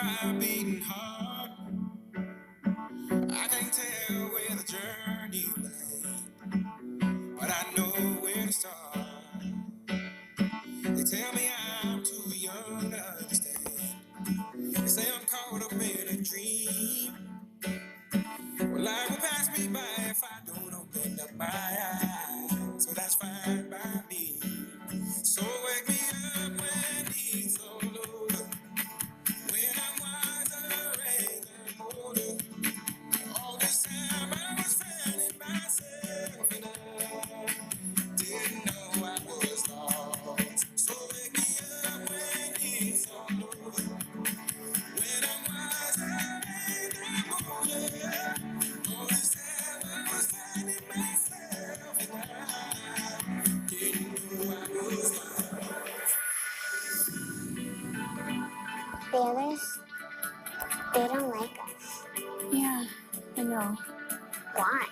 by a beating heart. I can't tell where the journey will lead, but I know where to start. They tell me I'm too young to understand. They say I'm caught up in a dream. Well, life will pass me by if I don't open up my eyes. So that's fine by me. So wake me up when it's all over. When I'm wiser and I'm older. All this time I was finding myself and I didn't know I was lost. So wake me up when it's all over. When I'm wiser and I'm older. All this time I was finding myself and I didn't know I was lost. The others, they don't like us. Yeah, I know. Why?